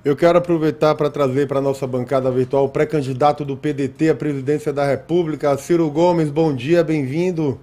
Eu quero aproveitar para trazer para a nossa bancada virtual o pré-candidato do PDT à presidência da República, Ciro Gomes. Bom dia, bem-vindo.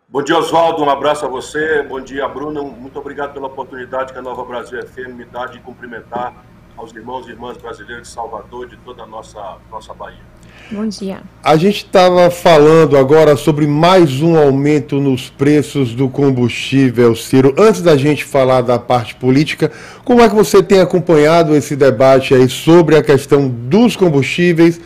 Bom dia, Oswaldo. Um abraço a você. Bom dia, Bruno. Muito obrigado pela oportunidade que a Nova Brasil FM me dá de cumprimentar aos irmãos e irmãs brasileiros de Salvador, de toda a nossa Bahia. Bom dia. A gente estava falando agora sobre mais um aumento nos preços do combustível, Ciro. Antes da gente falar da parte política, como é que você tem acompanhado esse debate aí sobre a questão dos combustíveis,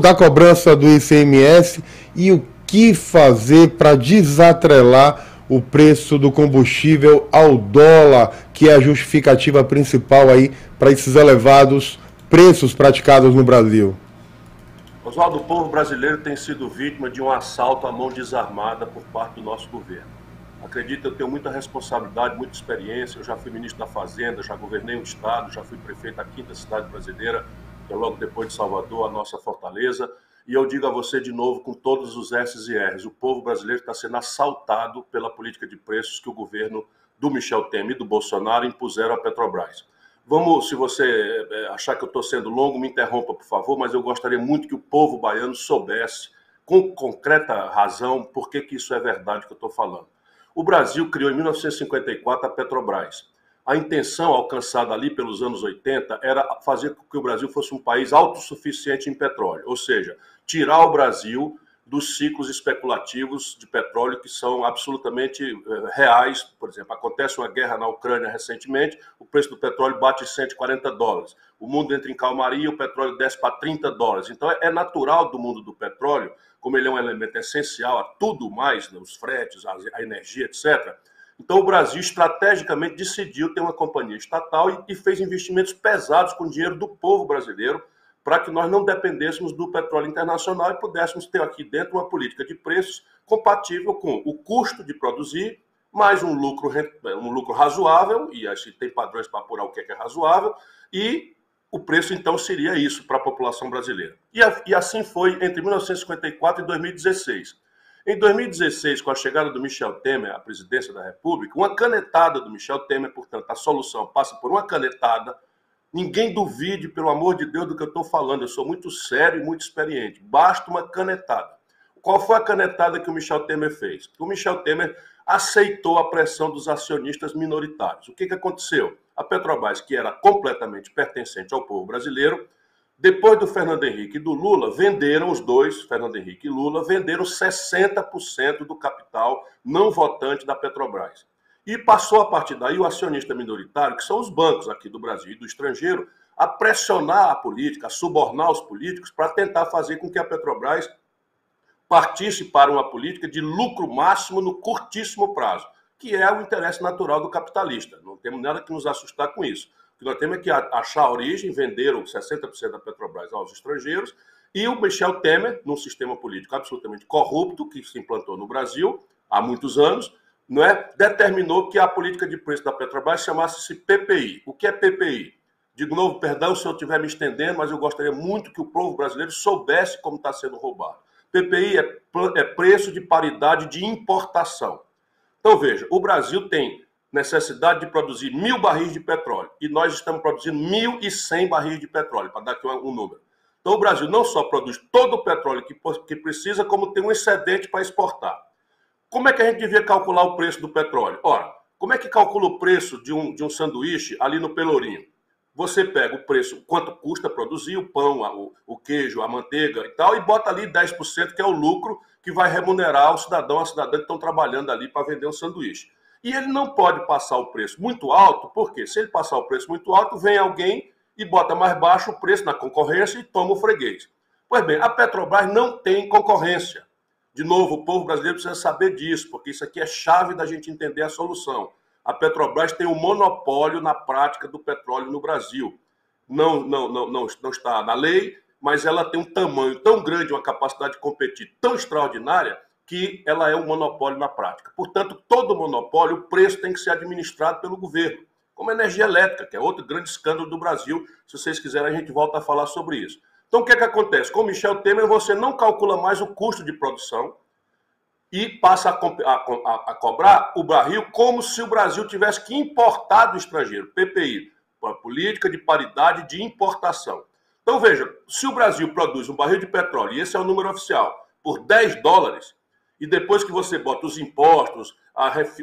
da cobrança do ICMS e o que fazer para desatrelar o preço do combustível ao dólar, que é a justificativa principal aí para esses elevados preços praticados no Brasil? Oswaldo, o povo brasileiro tem sido vítima de um assalto à mão desarmada por parte do nosso governo. Acredito que eu tenho muita responsabilidade, muita experiência. Eu já fui ministro da Fazenda, já governei um estado, já fui prefeito da quinta cidade brasileira, que é logo depois de Salvador, a nossa fortaleza. E eu digo a você de novo, com todos os S's e R's, o povo brasileiro está sendo assaltado pela política de preços que o governo do Michel Temer e do Bolsonaro impuseram à Petrobras. Vamos, se você achar que eu estou sendo longo, me interrompa, por favor, mas eu gostaria muito que o povo baiano soubesse, com concreta razão, por que isso é verdade que eu estou falando. O Brasil criou em 1954 a Petrobras. A intenção alcançada ali pelos anos 80 era fazer com que o Brasil fosse um país autossuficiente em petróleo, ou seja, tirar o Brasil dos ciclos especulativos de petróleo que são absolutamente reais. Por exemplo, acontece uma guerra na Ucrânia recentemente, o preço do petróleo bate $140. O mundo entra em calmaria, o petróleo desce para $30. Então é natural do mundo do petróleo, como ele é um elemento essencial a tudo mais, né, os fretes, a energia, etc. Então o Brasil estrategicamente decidiu ter uma companhia estatal e fez investimentos pesados com o dinheiro do povo brasileiro, para que nós não dependêssemos do petróleo internacional e pudéssemos ter aqui dentro uma política de preços compatível com o custo de produzir, mais um lucro razoável, e aí tem padrões para apurar o que é razoável, e o preço então seria isso para a população brasileira. E assim foi entre 1954 e 2016. Em 2016, com a chegada do Michel Temer à presidência da República, uma canetada do Michel Temer, portanto, a solução passa por uma canetada. Ninguém duvide, pelo amor de Deus, do que eu estou falando. Eu sou muito sério e muito experiente. Basta uma canetada. Qual foi a canetada que o Michel Temer fez? O Michel Temer aceitou a pressão dos acionistas minoritários. O que aconteceu? A Petrobras, que era completamente pertencente ao povo brasileiro, depois do Fernando Henrique e do Lula, venderam os dois, Fernando Henrique e Lula, venderam 60% do capital não votante da Petrobras. E passou a partir daí o acionista minoritário, que são os bancos aqui do Brasil e do estrangeiro, a pressionar a política, a subornar os políticos para tentar fazer com que a Petrobras partisse para uma política de lucro máximo no curtíssimo prazo, que é o interesse natural do capitalista. Não temos nada que nos assustar com isso. O que nós temos é que achar a origem, vender os 60% da Petrobras aos estrangeiros, e o Michel Temer, num sistema político absolutamente corrupto, que se implantou no Brasil há muitos anos, não é? Determinou que a política de preço da Petrobras chamasse-se PPI. O que é PPI? De novo, perdão se eu estiver me estendendo, mas eu gostaria muito que o povo brasileiro soubesse como está sendo roubado. PPI é preço de paridade de importação. Então, veja, o Brasil tem necessidade de produzir 1.000 barris de petróleo e nós estamos produzindo 1.100 barris de petróleo, para dar aqui um número. Então, o Brasil não só produz todo o petróleo que precisa, como tem um excedente para exportar. Como é que a gente devia calcular o preço do petróleo? Ora, como é que calcula o preço de um sanduíche ali no Pelourinho? Você pega o preço, quanto custa produzir o pão, o queijo, a manteiga e tal, e bota ali 10%, que é o lucro que vai remunerar o cidadão, a cidadã que estão trabalhando ali para vender um sanduíche. E ele não pode passar o preço muito alto, porque se ele passar o preço muito alto, vem alguém e bota mais baixo o preço na concorrência e toma o freguês. Pois bem, a Petrobras não tem concorrência. De novo, o povo brasileiro precisa saber disso, porque isso aqui é chave da gente entender a solução. A Petrobras tem um monopólio na prática do petróleo no Brasil. Não está na lei, mas ela tem um tamanho tão grande, uma capacidade de competir tão extraordinária, que ela é um monopólio na prática. Portanto, todo monopólio, o preço tem que ser administrado pelo governo, como a energia elétrica, que é outro grande escândalo do Brasil. Se vocês quiserem, a gente volta a falar sobre isso. Então, o que acontece? Com o Michel Temer, você não calcula mais o custo de produção e passa a cobrar o barril como se o Brasil tivesse que importar do estrangeiro. PPI. política de paridade de importação. Então, veja, se o Brasil produz um barril de petróleo, e esse é o número oficial, por $10, e depois que você bota os impostos,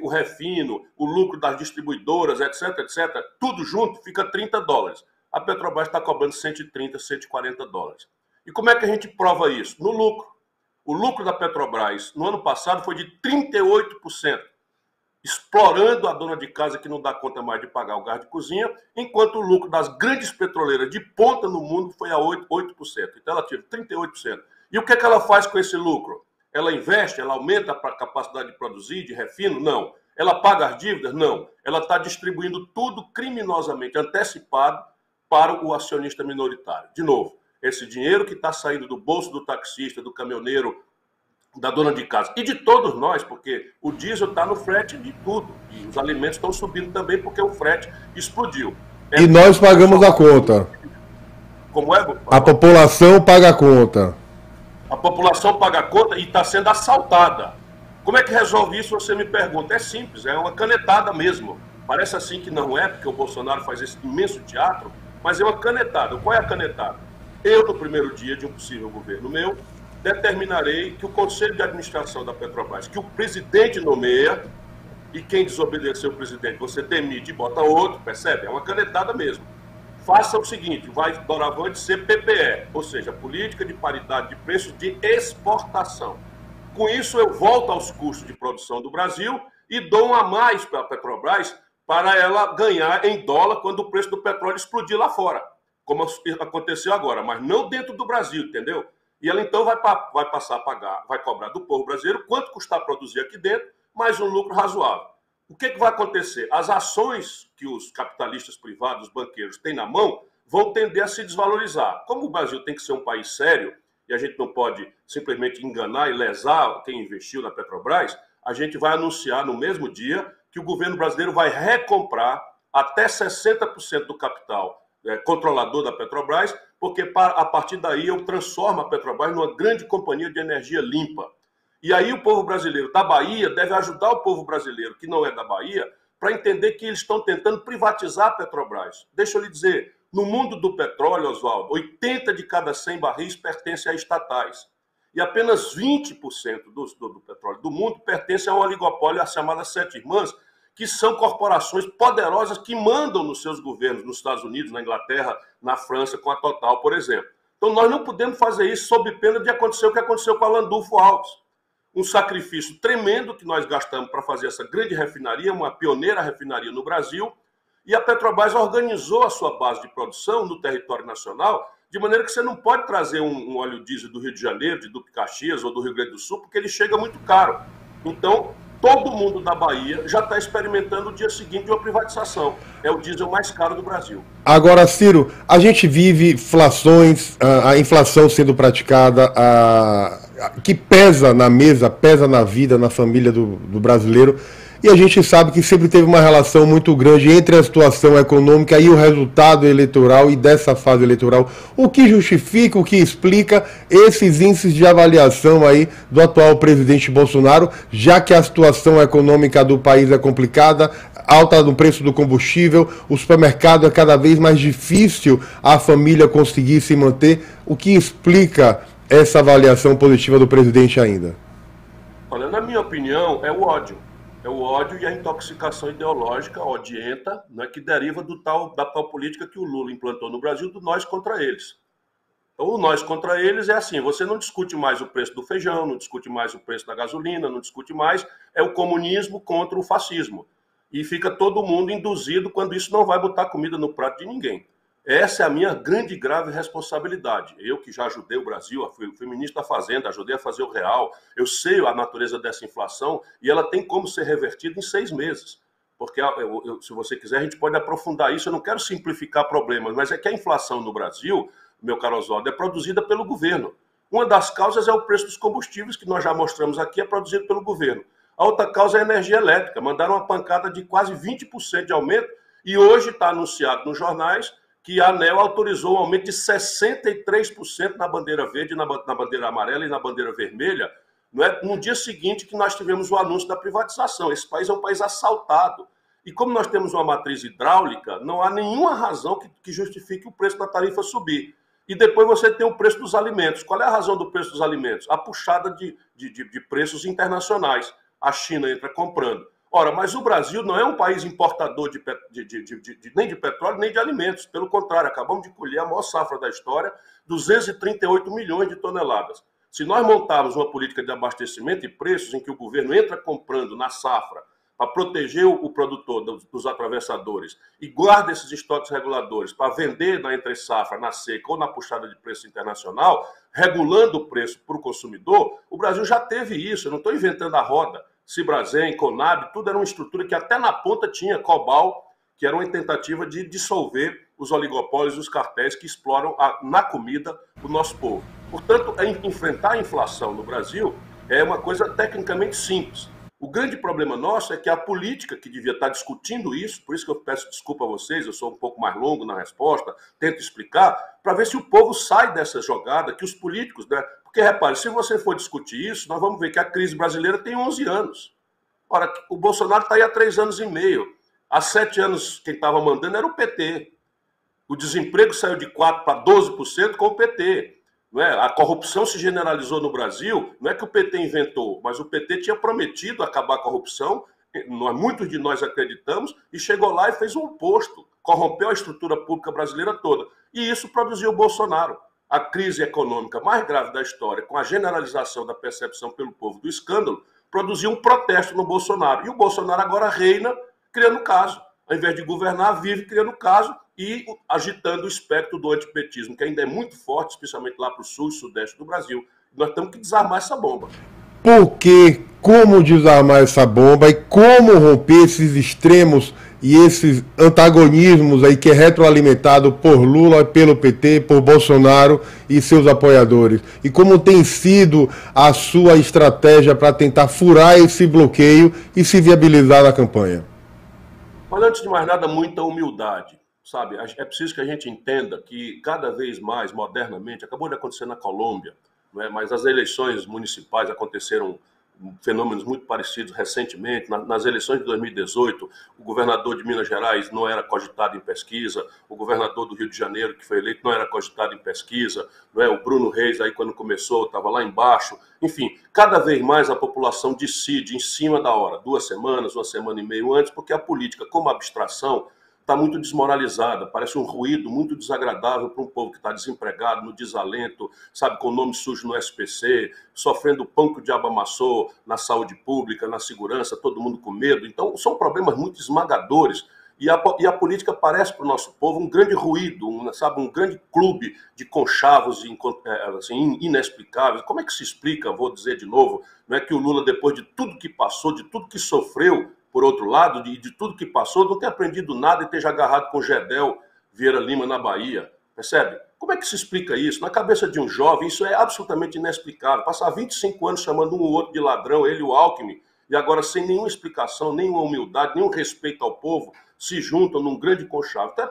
o refino, o lucro das distribuidoras, etc., etc., tudo junto, fica $30. A Petrobras está cobrando $130, $140. E como é que a gente prova isso? No lucro. O lucro da Petrobras no ano passado foi de 38%, explorando a dona de casa que não dá conta mais de pagar o gás de cozinha, enquanto o lucro das grandes petroleiras de ponta no mundo foi a 8%. Então ela teve 38%. E o que é que ela faz com esse lucro? Ela investe, ela aumenta a capacidade de produzir, de refino? Não. Ela paga as dívidas? Não. Ela está distribuindo tudo criminosamente antecipado para o acionista minoritário. De novo, esse dinheiro que está saindo do bolso do taxista, do caminhoneiro, da dona de casa e de todos nós, porque o diesel está no frete de tudo. E os alimentos estão subindo também porque o frete explodiu. E nós pagamos a conta. Como é? A população paga a conta. A população paga a conta e está sendo assaltada. Como é que resolve isso, você me pergunta? É simples, é uma canetada mesmo. Parece assim que não é, porque o Bolsonaro faz esse imenso teatro, mas é uma canetada. Qual é a canetada? Eu, no primeiro dia de um possível governo meu, determinarei que o Conselho de Administração da Petrobras, que o presidente nomeia, e quem desobedecer o presidente, você demite e bota outro, percebe? É uma canetada mesmo. Faça o seguinte, vai doravante ser PPE, ou seja, Política de Paridade de Preços de Exportação. Com isso, eu volto aos custos de produção do Brasil e dou um a mais para a Petrobras para ela ganhar em dólar quando o preço do petróleo explodir lá fora, como aconteceu agora, mas não dentro do Brasil, entendeu? E ela então vai passar a pagar, vai cobrar do povo brasileiro quanto custar produzir aqui dentro, mais um lucro razoável. O que vai acontecer? As ações que os capitalistas privados, os banqueiros têm na mão, vão tender a se desvalorizar. Como o Brasil tem que ser um país sério, e a gente não pode simplesmente enganar e lesar quem investiu na Petrobras, a gente vai anunciar no mesmo dia que o governo brasileiro vai recomprar até 60% do capital controlador da Petrobras, porque a partir daí eu transformo a Petrobras numa grande companhia de energia limpa. E aí o povo brasileiro da Bahia deve ajudar o povo brasileiro que não é da Bahia para entender que eles estão tentando privatizar a Petrobras. Deixa eu lhe dizer, no mundo do petróleo, Oswaldo, 80 de cada 100 barris pertencem a estatais. E apenas 20% do petróleo do mundo pertence a um oligopólio, a chamada Sete Irmãs, que são corporações poderosas que mandam nos seus governos, nos Estados Unidos, na Inglaterra, na França, com a Total, por exemplo. Então nós não podemos fazer isso sob pena de acontecer o que aconteceu com a Landulfo Alves. Um sacrifício tremendo que nós gastamos para fazer essa grande refinaria, uma pioneira refinaria no Brasil, e a Petrobras organizou a sua base de produção no território nacional, de maneira que você não pode trazer um óleo diesel do Rio de Janeiro, de Duque Caxias ou do Rio Grande do Sul, porque ele chega muito caro. Então, todo mundo da Bahia já está experimentando o dia seguinte de uma privatização. É o diesel mais caro do Brasil. Agora, Ciro, a gente vive inflações, a inflação sendo praticada, que pesa na mesa, pesa na vida, na família do brasileiro. E a gente sabe que sempre teve uma relação muito grande entre a situação econômica e o resultado eleitoral e dessa fase eleitoral. O que justifica, o que explica esses índices de avaliação aí do atual presidente Bolsonaro, já que a situação econômica do país é complicada, alta no preço do combustível, o supermercado é cada vez mais difícil a família conseguir se manter. O que explica essa avaliação positiva do presidente ainda? Olha, na minha opinião, é o ódio. É o ódio e a intoxicação ideológica odienta, né, que deriva da tal política que o Lula implantou no Brasil, do nós contra eles. Então, o nós contra eles é assim, você não discute mais o preço do feijão, não discute mais o preço da gasolina, não discute mais, é o comunismo contra o fascismo. E fica todo mundo induzido quando isso não vai botar comida no prato de ninguém. Essa é a minha grande e grave responsabilidade. Eu que já ajudei o Brasil, fui ministro da Fazenda, ajudei a fazer o real, eu sei a natureza dessa inflação e ela tem como ser revertida em 6 meses. Porque, se você quiser, a gente pode aprofundar isso. Eu não quero simplificar problemas, mas é que a inflação no Brasil, meu caro Oswaldo, é produzida pelo governo. Uma das causas é o preço dos combustíveis, que nós já mostramos aqui, é produzido pelo governo. A outra causa é a energia elétrica. Mandaram uma pancada de quase 20% de aumento e hoje está anunciado nos jornais que a ANEEL autorizou um aumento de 63% na bandeira verde, na bandeira amarela e na bandeira vermelha, não é? No dia seguinte que nós tivemos o anúncio da privatização. Esse país é um país assaltado. E como nós temos uma matriz hidráulica, não há nenhuma razão que justifique o preço da tarifa subir. E depois você tem o preço dos alimentos. Qual é a razão do preço dos alimentos? A puxada de preços internacionais. A China entra comprando. Ora, mas o Brasil não é um país importador nem de petróleo, nem de alimentos. Pelo contrário, acabamos de colher a maior safra da história, 238 milhões de toneladas. Se nós montarmos uma política de abastecimento e preços em que o governo entra comprando na safra para proteger o produtor dos atravessadores e guarda esses estoques reguladores para vender na entre-safra, na seca ou na puxada de preço internacional, regulando o preço para o consumidor, o Brasil já teve isso. Eu não estou inventando a roda. Cibrasen, Conab, tudo era uma estrutura que até na ponta tinha Cobal, que era uma tentativa de dissolver os oligopólios e os cartéis que exploram na comida o nosso povo. Portanto, enfrentar a inflação no Brasil é uma coisa tecnicamente simples. O grande problema nosso é que a política que devia estar discutindo isso, por isso que eu peço desculpa a vocês, eu sou um pouco mais longo na resposta, tento explicar, para ver se o povo sai dessa jogada, que os políticos, né? Porque, repare, se você for discutir isso, nós vamos ver que a crise brasileira tem 11 anos. Ora, o Bolsonaro está aí há 3 anos e meio. Há 7 anos, quem estava mandando era o PT. O desemprego saiu de 4% para 12% com o PT. Não é? A corrupção se generalizou no Brasil, não é que o PT inventou, mas o PT tinha prometido acabar a corrupção, muitos de nós acreditamos, e chegou lá e fez o oposto, corrompeu a estrutura pública brasileira toda. E isso produziu o Bolsonaro. A crise econômica mais grave da história, com a generalização da percepção pelo povo do escândalo, produziu um protesto no Bolsonaro. E o Bolsonaro agora reina criando caso. Ao invés de governar, vive criando caso e agitando o espectro do antipetismo, que ainda é muito forte, especialmente lá para o sul e sudeste do Brasil. Nós temos que desarmar essa bomba. Por quê? Como desarmar essa bomba e como romper esses extremos e esses antagonismos aí que é retroalimentado por Lula, pelo PT, por Bolsonaro e seus apoiadores? E como tem sido a sua estratégia para tentar furar esse bloqueio e se viabilizar na campanha? Olha, antes de mais nada, muita humildade, sabe? É preciso que a gente entenda que cada vez mais, modernamente, acabou de acontecer na Colômbia, não é? Mas as eleições municipais aconteceram fenômenos muito parecidos recentemente. Nas eleições de 2018, o governador de Minas Gerais não era cogitado em pesquisa, o governador do Rio de Janeiro, que foi eleito, não era cogitado em pesquisa, não é? O Bruno Reis, aí, quando começou, estava lá embaixo. Enfim, cada vez mais a população decide em cima da hora, 2 semanas, 1 semana e meia antes, porque a política, como abstração, está muito desmoralizada, parece um ruído muito desagradável para um povo que está desempregado, no desalento, sabe, com o nome sujo no SPC, sofrendo o pão que o diabo amassou na saúde pública, na segurança, todo mundo com medo. Então, são problemas muito esmagadores. E a política parece para o nosso povo um grande ruído, sabe, um grande clube de conchavos assim, inexplicáveis. Como é que se explica, vou dizer de novo, não é que o Lula, depois de tudo que passou, de tudo que sofreu, por outro lado, de tudo que passou, não ter aprendido nada e esteja agarrado com Gedel Vieira Lima na Bahia, percebe? Como é que se explica isso? Na cabeça de um jovem, isso é absolutamente inexplicável. Passar 25 anos chamando um ou outro de ladrão, ele e o Alckmin, e agora sem nenhuma explicação, nenhuma humildade, nenhum respeito ao povo, se juntam num grande conchavo. Então é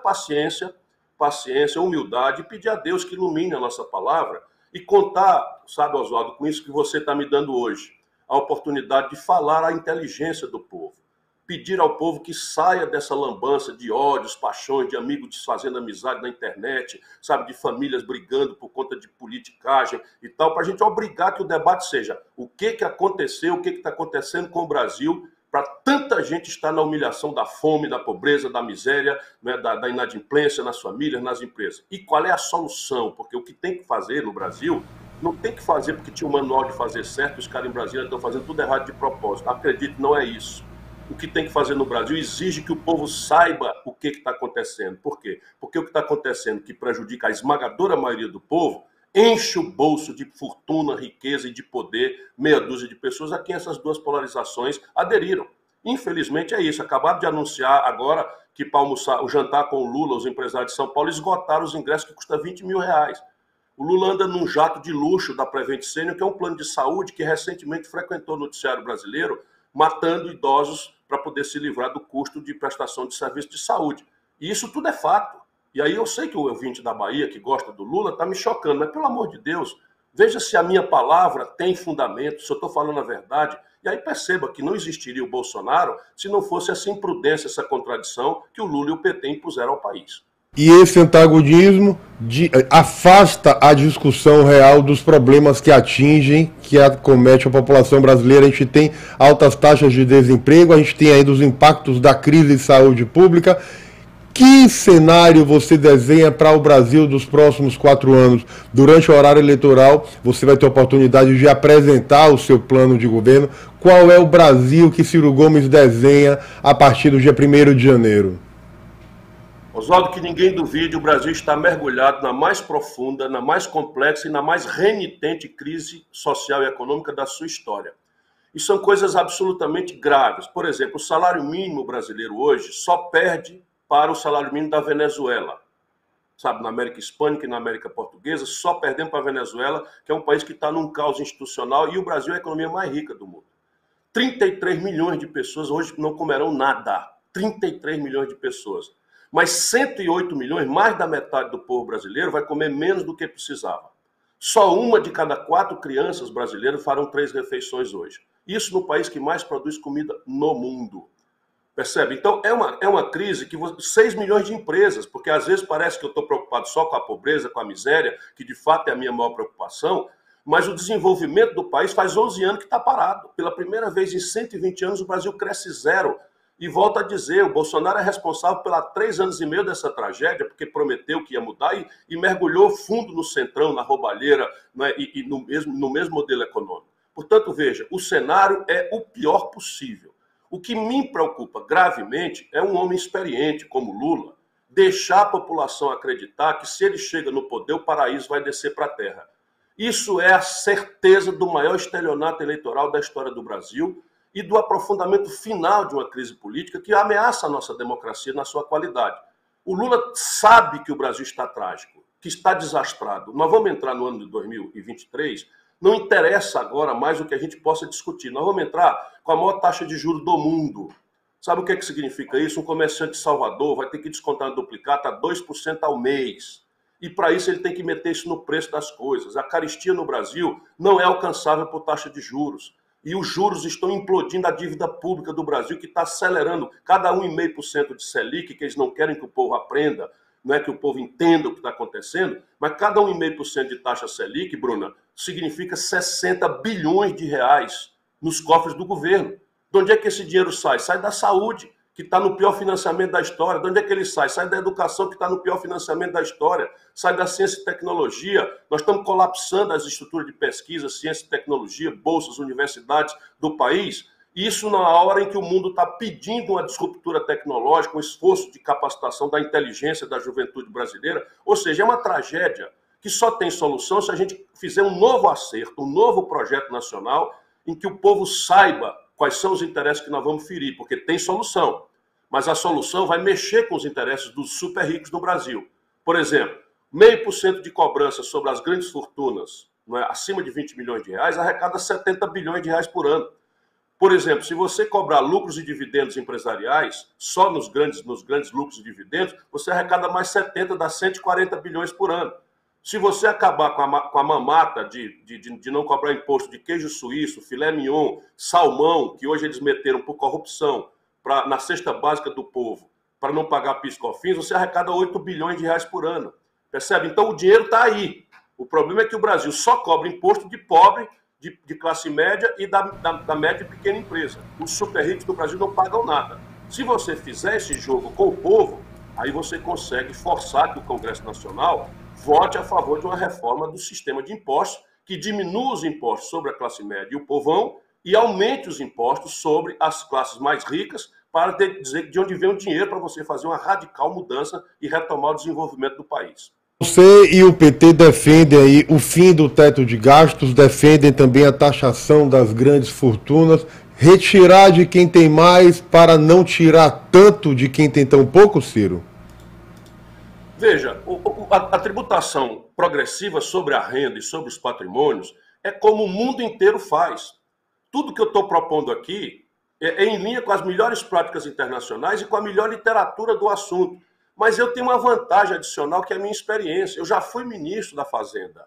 paciência, humildade, e pedir a Deus que ilumine a nossa palavra e contar, sabe, Oswaldo, com isso que você está me dando hoje, a oportunidade de falar a inteligência do povo. Pedir ao povo que saia dessa lambança de ódios, paixões, de amigos desfazendo amizade na internet, sabe, de famílias brigando por conta de politicagem e tal, para a gente obrigar que o debate seja o que aconteceu, o que está acontecendo com o Brasil, para tanta gente estar na humilhação da fome, da pobreza, da miséria, né, da inadimplência nas famílias, nas empresas. E qual é a solução? Porque o que tem que fazer no Brasil, não tem que fazer porque tinha um manual de fazer certo e os caras em Brasília estão fazendo tudo errado de propósito. Acredite, não é isso. O que tem que fazer no Brasil exige que o povo saiba o que está acontecendo. Por quê? Porque o que está acontecendo, que prejudica a esmagadora maioria do povo, enche o bolso de fortuna, riqueza e de poder, meia dúzia de pessoas a quem essas duas polarizações aderiram. Infelizmente é isso. Acabaram de anunciar agora que para almoçar, o jantar com o Lula, os empresários de São Paulo esgotaram os ingressos que custa R$20 mil. O Lula anda num jato de luxo da Prevent Senior, que é um plano de saúde que recentemente frequentou o noticiário brasileiro, matando idosos para poder se livrar do custo de prestação de serviço de saúde. E isso tudo é fato. E aí eu sei que o ouvinte da Bahia, que gosta do Lula, está me chocando, mas pelo amor de Deus, Veja se a minha palavra tem fundamento, se eu estou falando a verdade. E aí perceba que não existiria o Bolsonaro se não fosse essa imprudência, essa contradição que o Lula e o PT impuseram ao país. E esse antagonismo afasta a discussão real dos problemas que atingem, que acomete a população brasileira. A gente tem altas taxas de desemprego, a gente tem ainda os impactos da crise de saúde pública. Que cenário você desenha para o Brasil dos próximos 4 anos? Durante o horário eleitoral, você vai ter a oportunidade de apresentar o seu plano de governo. Qual é o Brasil que Ciro Gomes desenha a partir do dia 1º de janeiro? Oswaldo, que ninguém duvide, o Brasil está mergulhado na mais profunda, na mais complexa e na mais renitente crise social e econômica da sua história. E são coisas absolutamente graves. Por exemplo, o salário mínimo brasileiro hoje só perde para o salário mínimo da Venezuela. Sabe, na América Hispânica e na América Portuguesa, só perdemos para a Venezuela, que é um país que está num caos institucional, e o Brasil é a economia mais rica do mundo. 33 milhões de pessoas hoje não comerão nada. 33 milhões de pessoas. Mas 108 milhões, mais da metade do povo brasileiro, vai comer menos do que precisava. Só uma de cada 4 crianças brasileiras farão 3 refeições hoje. Isso no país que mais produz comida no mundo. Percebe? Então, é uma crise que 6 milhões de empresas, porque às vezes parece que eu estou preocupado só com a pobreza, com a miséria, que de fato é a minha maior preocupação, mas o desenvolvimento do país faz 11 anos que está parado. Pela primeira vez em 120 anos, o Brasil cresce zero. E volto a dizer, o Bolsonaro é responsável pelos 3 anos e meio dessa tragédia, porque prometeu que ia mudar e mergulhou fundo no centrão, na roubalheira, né, e no mesmo modelo econômico. Portanto, veja, o cenário é o pior possível. O que me preocupa gravemente é um homem experiente como Lula deixar a população acreditar que se ele chega no poder, o paraíso vai descer para a terra. Isso é a certeza do maior estelionato eleitoral da história do Brasil e do aprofundamento final de uma crise política que ameaça a nossa democracia na sua qualidade. O Lula sabe que o Brasil está trágico, que está desastrado. Nós vamos entrar no ano de 2023, não interessa agora mais o que a gente possa discutir. Nós vamos entrar com a maior taxa de juros do mundo. Sabe o que significa isso? Um comerciante de Salvador vai ter que descontar no duplicata a 2% ao mês. E para isso ele tem que meter isso no preço das coisas. A carestia no Brasil não é alcançável por taxa de juros. E os juros estão implodindo a dívida pública do Brasil, que está acelerando cada 1,5% de Selic, que eles não querem que o povo aprenda, não é que o povo entenda o que está acontecendo, mas cada 1,5% de taxa Selic, Bruna, significa 60 bilhões de reais nos cofres do governo. De onde é que esse dinheiro sai? Sai da saúde, que está no pior financiamento da história. De onde é que ele sai? Sai da educação, que está no pior financiamento da história. Sai da ciência e tecnologia. Nós estamos colapsando as estruturas de pesquisa, ciência e tecnologia, bolsas, universidades do país. Isso na hora em que o mundo está pedindo uma disruptura tecnológica, um esforço de capacitação da inteligência da juventude brasileira. Ou seja, é uma tragédia que só tem solução se a gente fizer um novo acerto, um novo projeto nacional em que o povo saiba quais são os interesses que nós vamos ferir, porque tem solução. Mas a solução vai mexer com os interesses dos super ricos no Brasil. Por exemplo, 0,5% de cobrança sobre as grandes fortunas, não é, acima de 20 milhões de reais, arrecada 70 bilhões de reais por ano. Por exemplo, se você cobrar lucros e dividendos empresariais, só nos grandes lucros e dividendos, você arrecada mais 70, dá 140 bilhões por ano. Se você acabar com a mamata de não cobrar imposto de queijo suíço, filé mignon, salmão, que hoje eles meteram por corrupção na cesta básica do povo, para não pagar PIS/COFINS, você arrecada 8 bilhões de reais por ano. Percebe? Então o dinheiro está aí. O problema é que o Brasil só cobra imposto de pobre, de classe média e da média e pequena empresa. Os super ricos do Brasil não pagam nada. Se você fizer esse jogo com o povo, aí você consegue forçar que o Congresso Nacional vote a favor de uma reforma do sistema de impostos que diminua os impostos sobre a classe média e o povão e aumente os impostos sobre as classes mais ricas para dizer de onde vem o dinheiro para você fazer uma radical mudança e retomar o desenvolvimento do país. Você e o PT defendem aí o fim do teto de gastos, defendem também a taxação das grandes fortunas, retirar de quem tem mais para não tirar tanto de quem tem tão pouco, Ciro? Veja, a tributação progressiva sobre a renda e sobre os patrimônios é como o mundo inteiro faz. Tudo que eu estou propondo aqui é em linha com as melhores práticas internacionais e com a melhor literatura do assunto. Mas eu tenho uma vantagem adicional que é a minha experiência. Eu já fui ministro da Fazenda.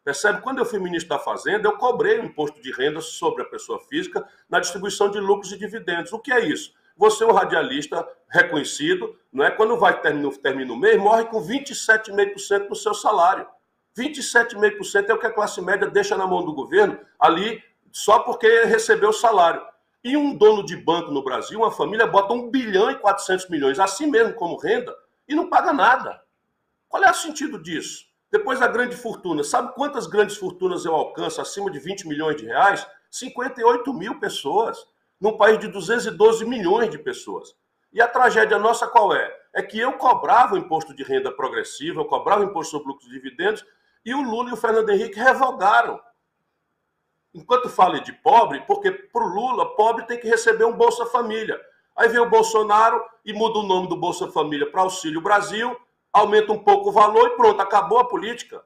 Percebe? Quando eu fui ministro da Fazenda, eu cobrei o imposto de renda sobre a pessoa física na distribuição de lucros e dividendos. O que é isso? Você é um radialista reconhecido, não é? Quando termina o mês, morre com 27,5% do seu salário. 27,5% é o que a classe média deixa na mão do governo ali só porque recebeu o salário. E um dono de banco no Brasil, uma família, bota 1 bilhão e 400 milhões, assim mesmo como renda, e não paga nada. Qual é o sentido disso? Depois da grande fortuna, sabe quantas grandes fortunas eu alcanço acima de 20 milhões de reais? 58 mil pessoas, num país de 212 milhões de pessoas. E a tragédia nossa qual é? É que eu cobrava o imposto de renda progressiva, eu cobrava o imposto sobre lucros e dividendos, e o Lula e o Fernando Henrique revogaram. Enquanto falo de pobre, porque para o Lula, pobre tem que receber um Bolsa Família. Aí vem o Bolsonaro e muda o nome do Bolsa Família para Auxílio Brasil, aumenta um pouco o valor e pronto, acabou a política.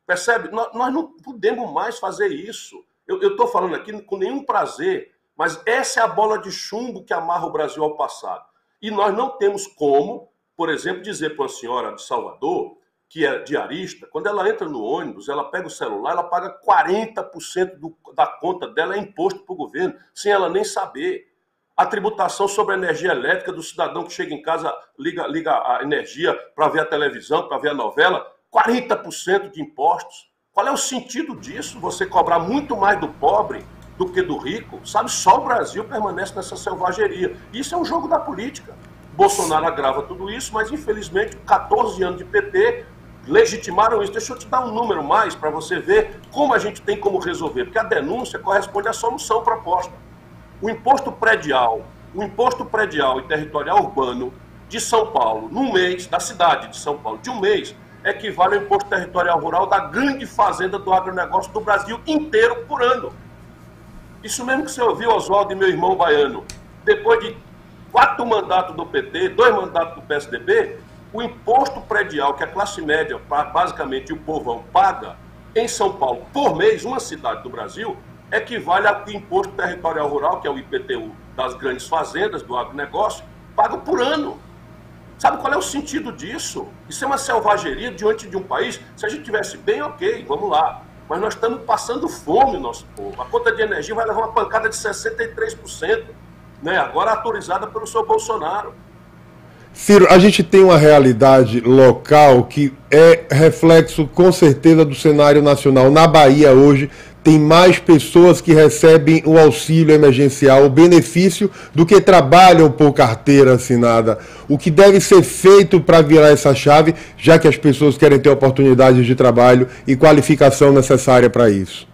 Percebe? Nós não podemos mais fazer isso. Eu estou falando aqui com nenhum prazer, mas essa é a bola de chumbo que amarra o Brasil ao passado. E nós não temos como, por exemplo, dizer para uma senhora de Salvador, que é diarista, quando ela entra no ônibus, ela pega o celular, ela paga 40% da conta dela é imposto para o governo, sem ela nem saber. A tributação sobre a energia elétrica do cidadão que chega em casa, liga a energia para ver a televisão, para ver a novela, 40% de impostos. Qual é o sentido disso? Você cobrar muito mais do pobre do que do rico? Sabe, só o Brasil permanece nessa selvageria. Isso é um jogo da política. Bolsonaro agrava tudo isso, mas infelizmente 14 anos de PT legitimaram isso. Deixa eu te dar um número mais para você ver como a gente tem como resolver, porque a denúncia corresponde à solução proposta. O imposto predial e territorial urbano de São Paulo, num mês, da cidade de São Paulo, de um mês, equivale ao imposto territorial rural da grande fazenda do agronegócio do Brasil inteiro por ano. Isso mesmo que você ouviu, Oswaldo e meu irmão baiano. Depois de 4 mandatos do PT, 2 mandatos do PSDB, o imposto predial que a classe média, basicamente o povão, paga em São Paulo por mês, uma cidade do Brasil, equivale ao imposto territorial rural, que é o IPTU das grandes fazendas, do agronegócio, paga por ano. Sabe qual é o sentido disso? Isso é uma selvageria diante de um país. Se a gente tivesse bem, ok, vamos lá. Mas nós estamos passando fome, nosso povo. A conta de energia vai levar uma pancada de 63%, né? Agora autorizada pelo senhor Bolsonaro. Ciro, a gente tem uma realidade local que é reflexo, com certeza, do cenário nacional. Na Bahia, hoje, tem mais pessoas que recebem o auxílio emergencial, o benefício, do que trabalham por carteira assinada. O que deve ser feito para virar essa chave, já que as pessoas querem ter oportunidades de trabalho e qualificação necessária para isso?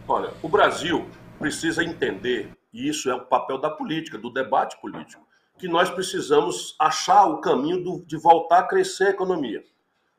Olha, o Brasil precisa entender, e isso é o papel da política, do debate político, que nós precisamos achar o caminho de voltar a crescer a economia.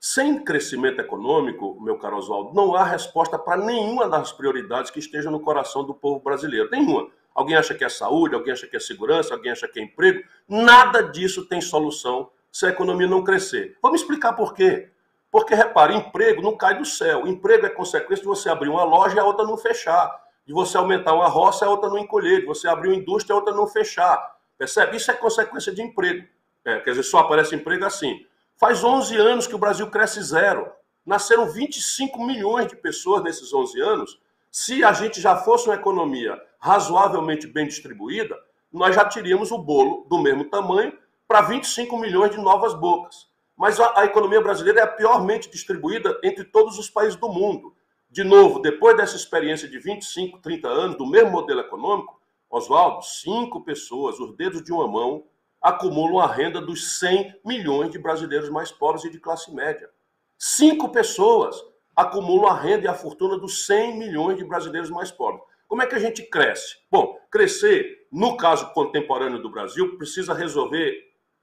Sem crescimento econômico, meu caro Oswaldo, não há resposta para nenhuma das prioridades que estejam no coração do povo brasileiro. Nenhuma. Alguém acha que é saúde, alguém acha que é segurança, alguém acha que é emprego. Nada disso tem solução se a economia não crescer. Vamos explicar por quê. Porque, repare, emprego não cai do céu. Emprego é consequência de você abrir uma loja e a outra não fechar. De você aumentar uma roça e a outra não encolher. De você abrir uma indústria e a outra não fechar. Percebe? Isso é consequência de emprego. Quer dizer, só aparece emprego assim. Faz 11 anos que o Brasil cresce zero. Nasceram 25 milhões de pessoas nesses 11 anos. Se a gente já fosse uma economia razoavelmente bem distribuída, nós já teríamos o bolo do mesmo tamanho para 25 milhões de novas bocas. Mas a economia brasileira é a piormente distribuída entre todos os países do mundo. De novo, depois dessa experiência de 25, 30 anos do mesmo modelo econômico, Oswaldo, 5 pessoas, os dedos de uma mão, acumulam a renda dos 100 milhões de brasileiros mais pobres e de classe média. 5 pessoas acumulam a renda e a fortuna dos 100 milhões de brasileiros mais pobres. Como é que a gente cresce? Bom, crescer, no caso contemporâneo do Brasil, precisa resolver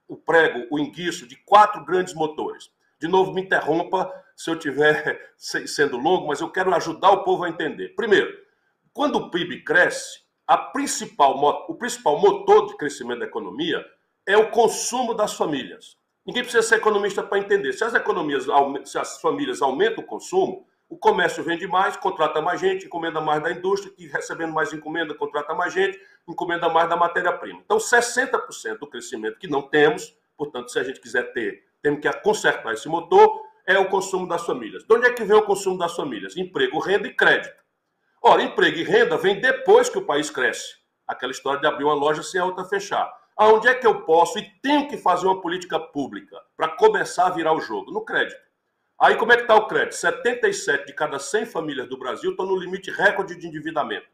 o prego, o enguiço de 4 grandes motores. De novo, me interrompa se eu estiver sendo longo, mas eu quero ajudar o povo a entender. Primeiro, quando o PIB cresce, o principal motor de crescimento da economia é o consumo das famílias. Ninguém precisa ser economista para entender. Se as famílias aumentam o consumo, o comércio vende mais, contrata mais gente, encomenda mais da indústria, que recebendo mais encomenda, contrata mais gente, encomenda mais da matéria-prima. Então, 60% do crescimento que não temos, portanto, se a gente quiser ter, temos que consertar esse motor, é o consumo das famílias. De onde é que vem o consumo das famílias? Emprego, renda e crédito. Ora, emprego e renda vem depois que o país cresce. Aquela história de abrir uma loja sem a outra fechar. Aonde é que eu posso e tenho que fazer uma política pública para começar a virar o jogo? No crédito. Aí como é que está o crédito? 77 de cada 100 famílias do Brasil estão no limite recorde de endividamento.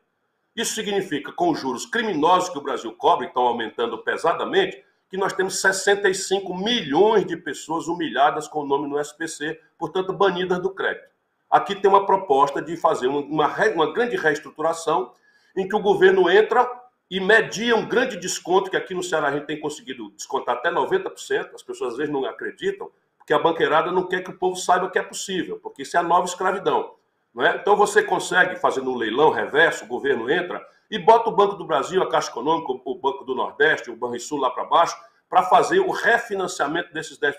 Isso significa, com os juros criminosos que o Brasil cobra, e estão aumentando pesadamente, que nós temos 65 milhões de pessoas humilhadas com o nome no SPC, portanto banidas do crédito. Aqui tem uma proposta de fazer uma grande reestruturação em que o governo entra e media um grande desconto, que aqui no Ceará a gente tem conseguido descontar até 90%, as pessoas às vezes não acreditam, porque a banqueirada não quer que o povo saiba que é possível, porque isso é a nova escravidão. Não é? Então você consegue, fazendo um leilão reverso, o governo entra e bota o Banco do Brasil, a Caixa Econômica, o Banco do Nordeste, o Banrisul lá para baixo, para fazer o refinanciamento desses 10%.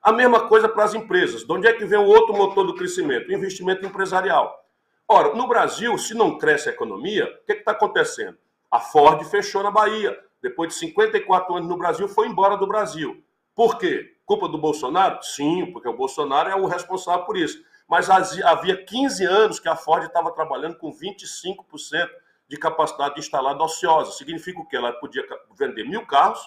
A mesma coisa para as empresas. De onde é que vem o outro motor do crescimento? O investimento empresarial. Ora, no Brasil, se não cresce a economia, o que está acontecendo? A Ford fechou na Bahia. Depois de 54 anos no Brasil, foi embora do Brasil. Por quê? Culpa do Bolsonaro? Sim, porque o Bolsonaro é o responsável por isso. Mas havia 15 anos que a Ford estava trabalhando com 25% de capacidade instalada ociosa. Significa o quê? Ela podia vender 1.000 carros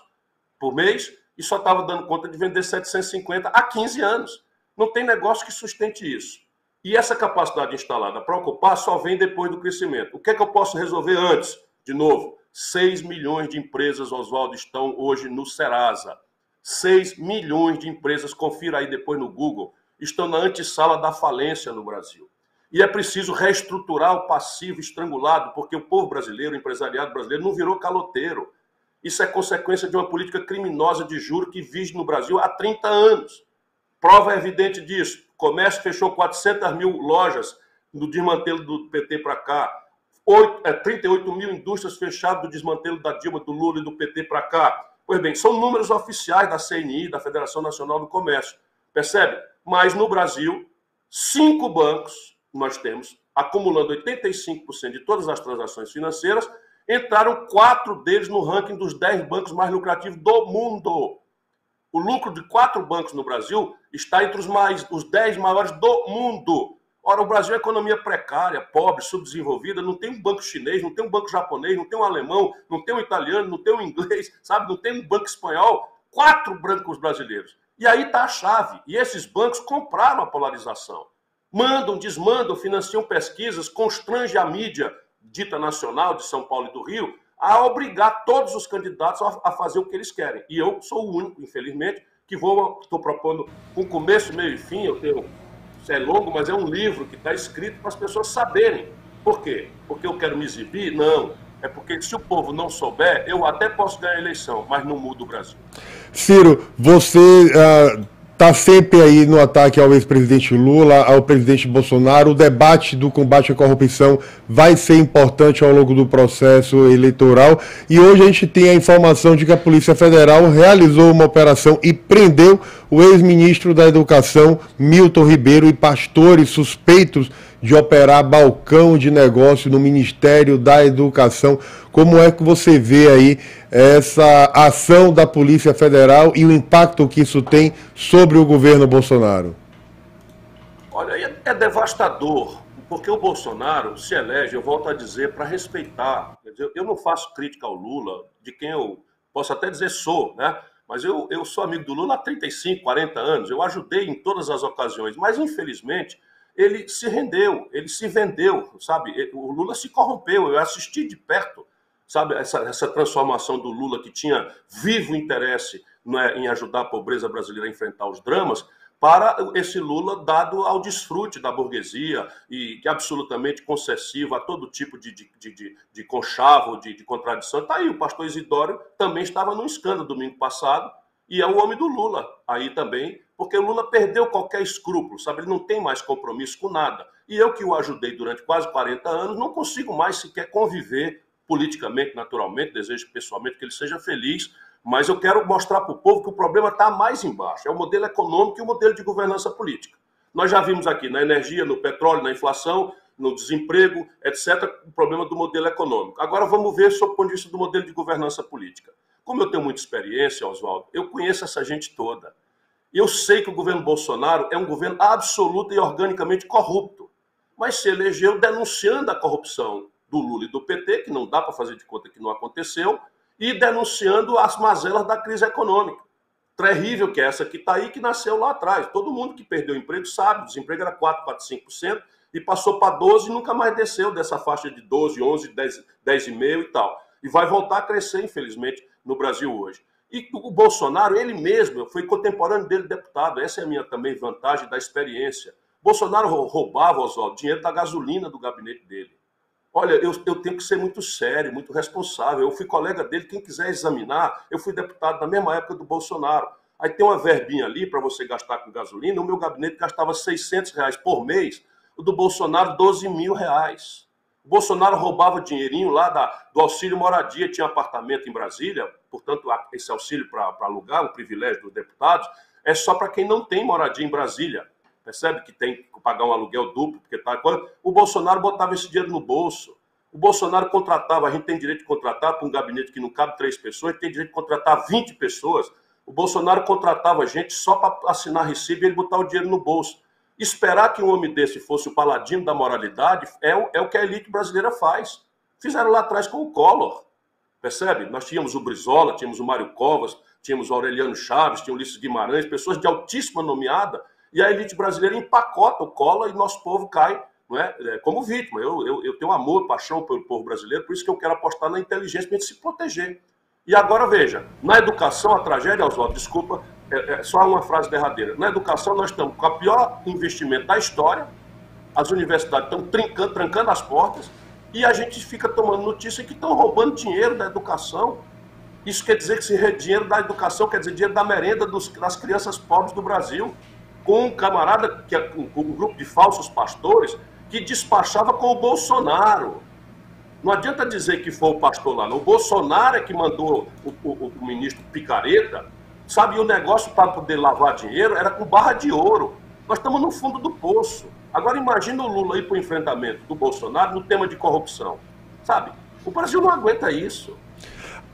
por mês e só estava dando conta de vender 750 há 15 anos. Não tem negócio que sustente isso. E essa capacidade instalada para ocupar só vem depois do crescimento. O que é que eu posso resolver antes? De novo, 6 milhões de empresas, Oswaldo, estão hoje no Serasa. 6 milhões de empresas, confira aí depois no Google, estão na antessala da falência no Brasil. E é preciso reestruturar o passivo estrangulado, porque o povo brasileiro, o empresariado brasileiro, não virou caloteiro. Isso é consequência de uma política criminosa de juros que vige no Brasil há 30 anos. Prova evidente disso. O comércio fechou 400 mil lojas no desmantelo do PT para cá. 38 mil indústrias fechadas do desmantelo da Dilma, do Lula e do PT para cá. Pois bem, são números oficiais da CNI, da Federação Nacional do Comércio. Percebe? Mas no Brasil, 5 bancos nós temos, acumulando 85% de todas as transações financeiras, entraram 4 deles no ranking dos 10 bancos mais lucrativos do mundo. O lucro de 4 bancos no Brasil está entre os 10 maiores do mundo. Ora, o Brasil é uma economia precária, pobre, subdesenvolvida, não tem um banco chinês, não tem um banco japonês, não tem um alemão, não tem um italiano, não tem um inglês, sabe? Não tem um banco espanhol. 4 bancos brasileiros. E aí está a chave. E esses bancos compraram a polarização. Mandam, desmandam, financiam pesquisas, constrangem a mídia dita nacional de São Paulo e do Rio a obrigar todos os candidatos a fazer o que eles querem. E eu sou o único, infelizmente, que estou propondo com começo, meio e fim. Isso é longo, mas é um livro que está escrito para as pessoas saberem. Por quê? Porque eu quero me exibir? Não. É porque se o povo não souber, eu até posso ganhar a eleição, mas não muda o Brasil. Ciro, você está sempre aí no ataque ao ex-presidente Lula, ao presidente Bolsonaro. O debate do combate à corrupção vai ser importante ao longo do processo eleitoral. E hoje a gente tem a informação de que a Polícia Federal realizou uma operação e prendeu o ex-ministro da Educação, Milton Ribeiro, e pastores suspeitos de operar balcão de negócio no Ministério da Educação. Como é que você vê aí essa ação da Polícia Federal e o impacto que isso tem sobre o governo Bolsonaro? Olha, é devastador, porque o Bolsonaro se elege, eu volto a dizer, para respeitar. Eu não faço crítica ao Lula, de quem eu posso até dizer sou, né? Mas eu sou amigo do Lula há 35, 40 anos, eu ajudei em todas as ocasiões, mas infelizmente ele se rendeu, ele se vendeu, sabe? O Lula se corrompeu, eu assisti de perto, sabe, essa transformação do Lula, que tinha vivo interesse, né, em ajudar a pobreza brasileira a enfrentar os dramas, para esse Lula dado ao desfrute da burguesia e que é absolutamente concessivo a todo tipo de conchavo, de contradição. Está aí, o pastor Isidório também estava num escândalo domingo passado, e é o homem do Lula aí também, porque o Lula perdeu qualquer escrúpulo, sabe? Ele não tem mais compromisso com nada. E eu, que o ajudei durante quase 40 anos, não consigo mais sequer conviver politicamente, naturalmente, desejo pessoalmente que ele seja feliz, mas eu quero mostrar para o povo que o problema está mais embaixo. É o modelo econômico e o modelo de governança política. Nós já vimos aqui na energia, no petróleo, na inflação, no desemprego, etc., o problema do modelo econômico. Agora vamos ver sob o ponto de vista do modelo de governança política. Como eu tenho muita experiência, Oswaldo, eu conheço essa gente toda. Eu sei que o governo Bolsonaro é um governo absoluto e organicamente corrupto, mas se elegeu denunciando a corrupção do Lula e do PT, que não dá para fazer de conta que não aconteceu, e denunciando as mazelas da crise econômica. Terrível que é essa que está aí, que nasceu lá atrás. Todo mundo que perdeu o emprego sabe, o desemprego era 4,5% e passou para 12% e nunca mais desceu dessa faixa de 12, 11, 10,5% e tal. E vai voltar a crescer, infelizmente, no Brasil hoje. E o Bolsonaro, ele mesmo, foi contemporâneo dele deputado. Essa é a minha também vantagem da experiência. Bolsonaro roubava, Oswaldo, dinheiro da gasolina do gabinete dele. Olha, eu tenho que ser muito sério, muito responsável. Eu fui colega dele, quem quiser examinar, eu fui deputado na mesma época do Bolsonaro. Aí tem uma verbinha ali para você gastar com gasolina, o meu gabinete gastava R$ 600 por mês, o do Bolsonaro R$ 12 mil. O Bolsonaro roubava dinheirinho lá do auxílio moradia, tinha apartamento em Brasília, portanto, esse auxílio para alugar, um privilégio dos deputados, é só para quem não tem moradia em Brasília. Percebe que tem que pagar um aluguel duplo, porque tá. O Bolsonaro botava esse dinheiro no bolso. O Bolsonaro contratava, a gente tem direito de contratar para um gabinete que não cabe 3 pessoas, tem direito de contratar 20 pessoas. O Bolsonaro contratava gente só para assinar recibo e ele botar o dinheiro no bolso. Esperar que um homem desse fosse o paladino da moralidade é o que a elite brasileira faz. Fizeram lá atrás com o Collor. Percebe? Nós tínhamos o Brizola, tínhamos o Mário Covas, tínhamos o Aureliano Chaves, tínhamos o Ulisses Guimarães, pessoas de altíssima nomeada, e a elite brasileira empacota o Collor e nosso povo cai, não é, como vítima. Eu tenho amor, paixão pelo povo brasileiro, por isso que eu quero apostar na inteligência para a gente se proteger. E agora, veja, na educação, a tragédia, Oswaldo, desculpa, só uma frase derradeira. Na educação, nós estamos com o pior investimento da história, as universidades estão trancando as portas, e a gente fica tomando notícia que estão roubando dinheiro da educação. Isso quer dizer que dinheiro da educação quer dizer dinheiro da merenda das crianças pobres do Brasil, com um camarada, com um grupo de falsos pastores, que despachava com o Bolsonaro. Não adianta dizer que foi o pastor lá, não. O Bolsonaro é que mandou o ministro Picareta, sabe? E o negócio para poder lavar dinheiro era com barra de ouro. Nós estamos no fundo do poço. Agora imagina o Lula ir para o enfrentamento do Bolsonaro no tema de corrupção. Sabe? O Brasil não aguenta isso.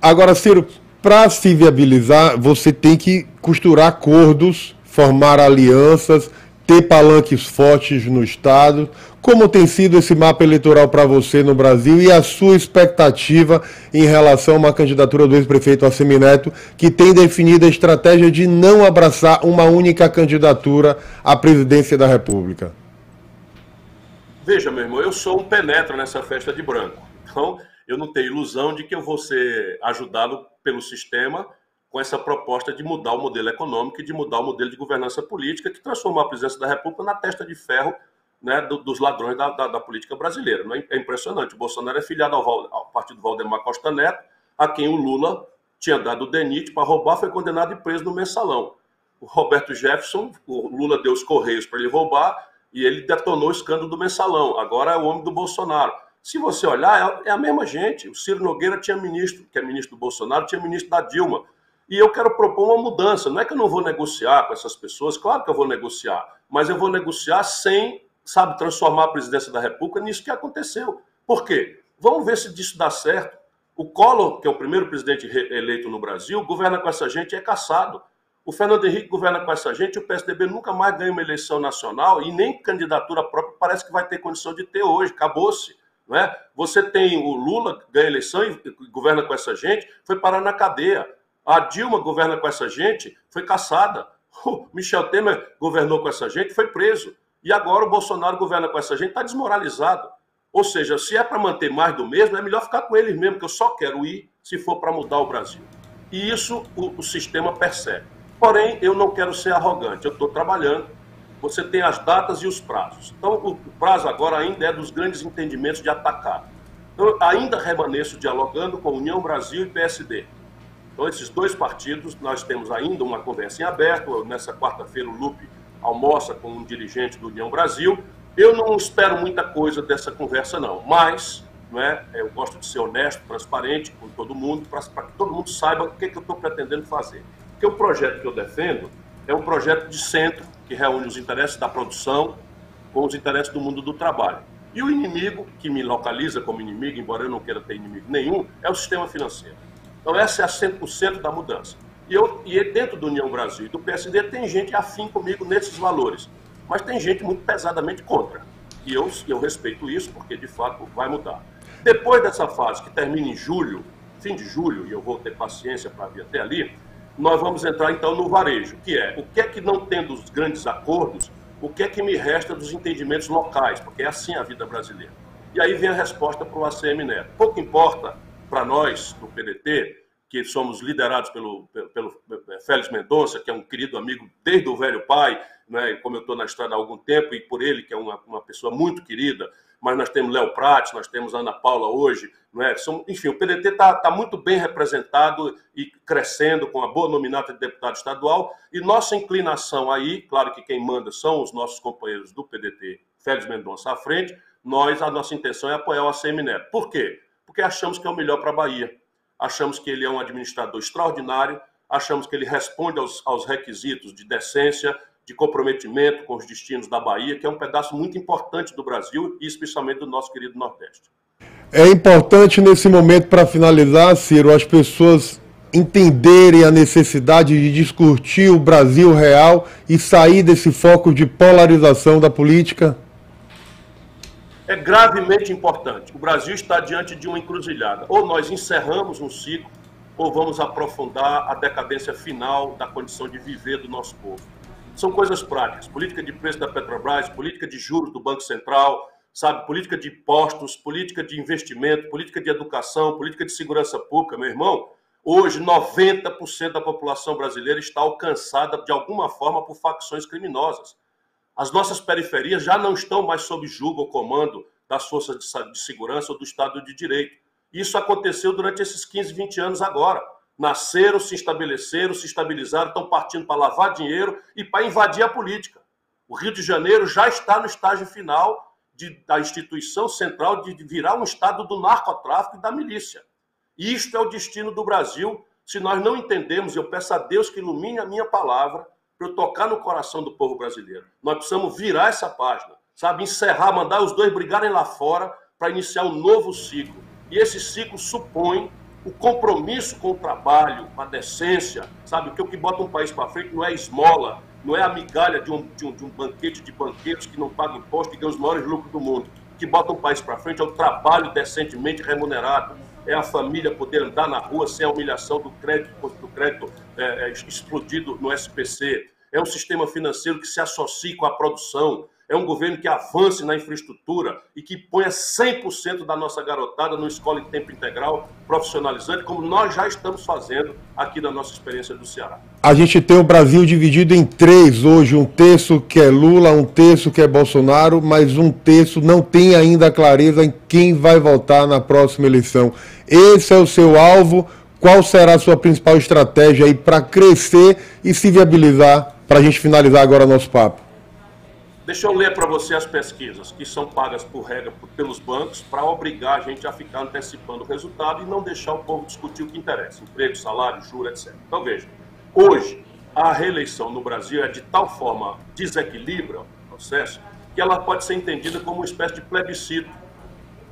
Agora, Ciro, para se viabilizar, você tem que costurar acordos, formar alianças, ter palanques fortes no Estado. Como tem sido esse mapa eleitoral para você no Brasil e a sua expectativa em relação a uma candidatura do ex-prefeito Assemineto, que tem definido a estratégia de não abraçar uma única candidatura à presidência da República? Veja, meu irmão, eu sou um penetra nessa festa de branco. Então, eu não tenho ilusão de que eu vou ser ajudado pelo sistema com essa proposta de mudar o modelo econômico e de mudar o modelo de governança política que transformou a presidência da República na testa de ferro, né, dos ladrões da política brasileira. Não é impressionante. O Bolsonaro é filiado ao partido Valdemar Costa Neto, a quem o Lula tinha dado o DENIT para roubar, foi condenado e preso no Mensalão. O Roberto Jefferson, o Lula deu os Correios para ele roubar e ele detonou o escândalo do Mensalão. Agora é o homem do Bolsonaro. Se você olhar, é a mesma gente. O Ciro Nogueira tinha ministro, que é ministro do Bolsonaro, tinha ministro da Dilma. E eu quero propor uma mudança. Não é que eu não vou negociar com essas pessoas, claro que eu vou negociar, mas eu vou negociar sem, sabe, transformar a presidência da República nisso que aconteceu. Por quê? Vamos ver se disso dá certo. O Collor, que é o primeiro presidente eleito no Brasil, governa com essa gente e é cassado. O Fernando Henrique governa com essa gente, o PSDB nunca mais ganha uma eleição nacional e nem candidatura própria parece que vai ter condição de ter hoje, acabou-se. Não é? Você tem o Lula, ganha eleição e governa com essa gente, foi parar na cadeia. A Dilma governa com essa gente, foi cassada. O Michel Temer governou com essa gente, foi preso. E agora o Bolsonaro governa com essa gente, está desmoralizado. Ou seja, se é para manter mais do mesmo, é melhor ficar com eles mesmo, que eu só quero ir se for para mudar o Brasil. E isso o sistema percebe. Porém, eu não quero ser arrogante, eu estou trabalhando. Você tem as datas e os prazos. Então, o prazo agora ainda é dos grandes entendimentos de atacado. Então, eu ainda remaneço dialogando com União Brasil e PSD. Então, esses dois partidos, nós temos ainda uma conversa em aberto. Nessa quarta-feira, o Lupe almoça com um dirigente do União Brasil. Eu não espero muita coisa dessa conversa, não. Mas, eu gosto de ser honesto, transparente com todo mundo, para que todo mundo saiba o que eu estou pretendendo fazer. Porque o projeto que eu defendo é um projeto de centro, que reúne os interesses da produção com os interesses do mundo do trabalho. E o inimigo, que me localiza como inimigo, embora eu não queira ter inimigo nenhum, é o sistema financeiro. Então, essa é a 100% da mudança. E dentro do União Brasil e do PSD tem gente afim comigo nesses valores, mas tem gente muito pesadamente contra. E eu respeito isso, porque de fato vai mudar. Depois dessa fase, que termina em julho, fim de julho, e eu vou ter paciência para vir até ali, nós vamos entrar então no varejo, que é o que é que, não tendo os grandes acordos, o que é que me resta dos entendimentos locais, porque é assim a vida brasileira. E aí vem a resposta para o ACM Neto. Pouco importa para nós, do PDT, que somos liderados pelo Félix Mendonça, que é um querido amigo desde o velho pai, né, como eu estou na estrada há algum tempo, e por ele, que é uma pessoa muito querida, mas nós temos Léo Prates, nós temos Ana Paula hoje, né? Enfim, o PDT está muito bem representado e crescendo com a boa nominata de deputado estadual, e nossa inclinação aí, claro que quem manda são os nossos companheiros do PDT, Félix Mendonça à frente, a nossa intenção é apoiar o ACM Neto. Por quê? Porque achamos que é o melhor para a Bahia. Achamos que ele é um administrador extraordinário, achamos que ele responde aos requisitos de decência, de comprometimento com os destinos da Bahia, que é um pedaço muito importante do Brasil e especialmente do nosso querido Nordeste. É importante nesse momento, para finalizar, Ciro, as pessoas entenderem a necessidade de discutir o Brasil real e sair desse foco de polarização da política? É gravemente importante. O Brasil está diante de uma encruzilhada. Ou nós encerramos um ciclo, ou vamos aprofundar a decadência final da condição de viver do nosso povo. São coisas práticas. Política de preço da Petrobras, política de juros do Banco Central, sabe, política de impostos, política de investimento, política de educação, política de segurança pública. Meu irmão, hoje 90% da população brasileira está alcançada de alguma forma por facções criminosas. As nossas periferias já não estão mais sob julgo ou comando das forças de segurança ou do Estado de Direito. Isso aconteceu durante esses 15, 20 anos agora. Nasceram, se estabeleceram, se estabilizaram, estão partindo para lavar dinheiro e para invadir a política. O Rio de Janeiro já está no estágio final da instituição central de virar um estado do narcotráfico e da milícia. E isto é o destino do Brasil, se nós não entendemos, e eu peço a Deus que ilumine a minha palavra, para eu tocar no coração do povo brasileiro. Nós precisamos virar essa página, sabe? Encerrar, mandar os dois brigarem lá fora para iniciar um novo ciclo. E esse ciclo supõe o compromisso com o trabalho, com a decência, sabe? Porque o que bota um país para frente não é esmola, não é a migalha de um banquete de banqueiros que não pagam imposto e ganham os maiores lucros do mundo. O que bota um país para frente é o trabalho decentemente remunerado, é a família poder andar na rua sem a humilhação do crédito explodido no SPC, é um sistema financeiro que se associe com a produção, é um governo que avance na infraestrutura e que ponha 100% da nossa garotada no escola em tempo integral, profissionalizante, como nós já estamos fazendo aqui na nossa experiência do Ceará. A gente tem o Brasil dividido em três hoje, um terço que é Lula, um terço que é Bolsonaro, mas um terço não tem ainda clareza em quem vai votar na próxima eleição. Esse é o seu alvo. Qual será a sua principal estratégia aí para crescer e se viabilizar, para a gente finalizar agora o nosso papo? Deixa eu ler para você as pesquisas que são pagas por regra pelos bancos para obrigar a gente a ficar antecipando o resultado e não deixar o povo discutir o que interessa, emprego, salário, juros, etc. Então veja, hoje a reeleição no Brasil é de tal forma desequilibra o processo que ela pode ser entendida como uma espécie de plebiscito,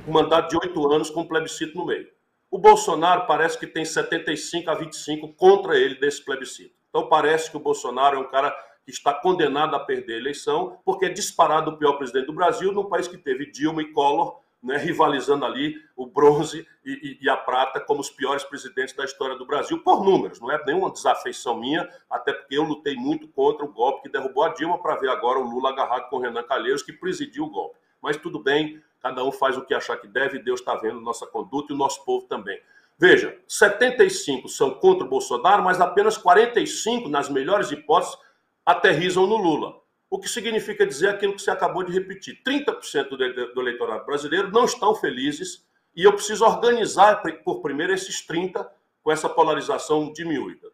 um mandato de 8 anos com um plebiscito no meio. O Bolsonaro parece que tem 75-25 contra ele desse plebiscito. Então parece que o Bolsonaro é um cara que está condenado a perder a eleição, porque é disparado o pior presidente do Brasil, num país que teve Dilma e Collor, né, rivalizando ali o bronze e a prata como os piores presidentes da história do Brasil, por números. Não é nenhuma desafeição minha, até porque eu lutei muito contra o golpe que derrubou a Dilma, para ver agora o Lula agarrado com o Renan Calheiros, que presidiu o golpe. Mas tudo bem, cada um faz o que achar que deve, Deus está vendo nossa conduta e o nosso povo também. Veja, 75 são contra o Bolsonaro, mas apenas 45, nas melhores hipóteses, aterrizam no Lula. O que significa dizer aquilo que você acabou de repetir. 30% do eleitorado brasileiro não estão felizes e eu preciso organizar por primeiro esses 30 com essa polarização diminuída.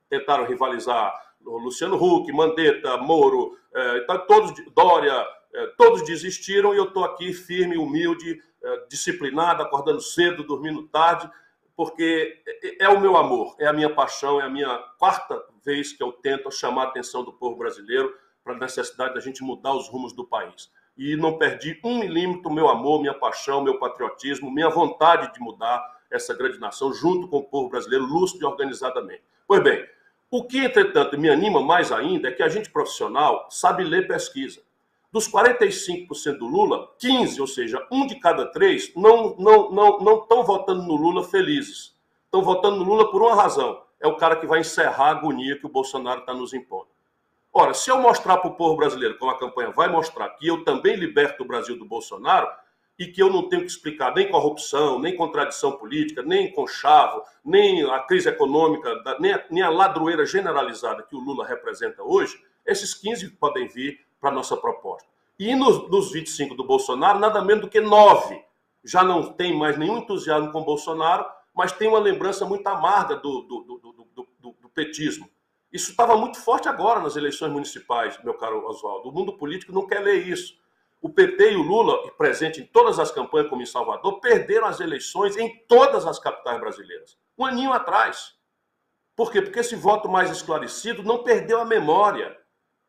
Tentaram rivalizar Luciano Huck, Mandetta, Moro, Dória, todos desistiram e eu estou aqui firme, humilde, disciplinado, acordando cedo, dormindo tarde, porque é o meu amor, é a minha paixão, é a minha quarta vez que eu tento chamar a atenção do povo brasileiro para a necessidade da gente mudar os rumos do país. E não perdi 1 milímetro meu amor, minha paixão, meu patriotismo, minha vontade de mudar essa grande nação junto com o povo brasileiro, lúcido e organizadamente. Pois bem, o que, entretanto, me anima mais ainda é que a gente profissional sabe ler pesquisa. Dos 45% do Lula, 15, ou seja, 1 de cada 3, não estão votando no Lula felizes. Estão votando no Lula por uma razão. É o cara que vai encerrar a agonia que o Bolsonaro está nos impondo. Ora, se eu mostrar para o povo brasileiro, como a campanha vai mostrar, que eu também liberto o Brasil do Bolsonaro e que eu não tenho que explicar nem corrupção, nem contradição política, nem conchavo, nem a crise econômica, nem a ladroeira generalizada que o Lula representa hoje, esses 15 podem vir para a nossa proposta. E nos 25 do Bolsonaro, nada menos do que 9. Já não tem mais nenhum entusiasmo com o Bolsonaro, mas tem uma lembrança muito amarga do petismo. Isso estava muito forte agora nas eleições municipais, meu caro Oswaldo. O mundo político não quer ler isso. O PT e o Lula, presente em todas as campanhas, como em Salvador, perderam as eleições em todas as capitais brasileiras. Um aninho atrás. Por quê? Porque esse voto mais esclarecido não perdeu a memória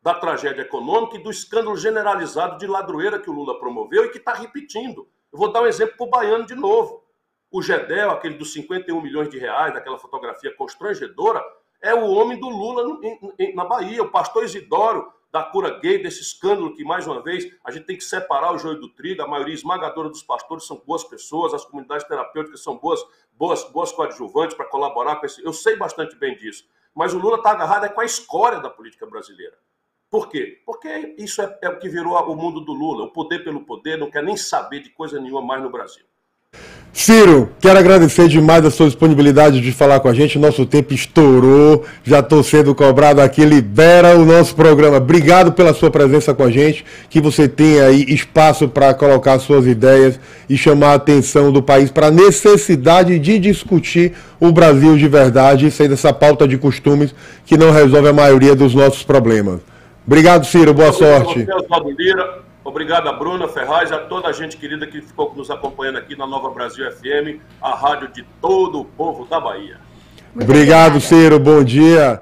da tragédia econômica e do escândalo generalizado de ladroeira que o Lula promoveu e que está repetindo. Eu vou dar um exemplo para o baiano de novo. O Gedel, aquele dos 51 milhões de reais, daquela fotografia constrangedora, é o homem do Lula na Bahia, o pastor Isidoro, da cura gay, desse escândalo que, mais uma vez, a gente tem que separar o joio do trigo. A maioria esmagadora dos pastores são boas pessoas, as comunidades terapêuticas são boas coadjuvantes para colaborar com esse... Eu sei bastante bem disso. Mas o Lula está agarrado com a escória da política brasileira. Por quê? Porque isso é o que virou o mundo do Lula. O poder pelo poder, não quer nem saber de coisa nenhuma mais no Brasil. Ciro, quero agradecer demais a sua disponibilidade de falar com a gente. Nosso tempo estourou, já estou sendo cobrado aqui. Libera o nosso programa. Obrigado pela sua presença com a gente, que você tenha aí espaço para colocar suas ideias e chamar a atenção do país para a necessidade de discutir o Brasil de verdade e sair dessa pauta de costumes que não resolve a maioria dos nossos problemas. Obrigado, Ciro. Boa sorte. Obrigado a Bruna Ferraz e a toda a gente querida que ficou nos acompanhando aqui na Nova Brasil FM, a rádio de todo o povo da Bahia. Obrigado, Ciro. Bom dia.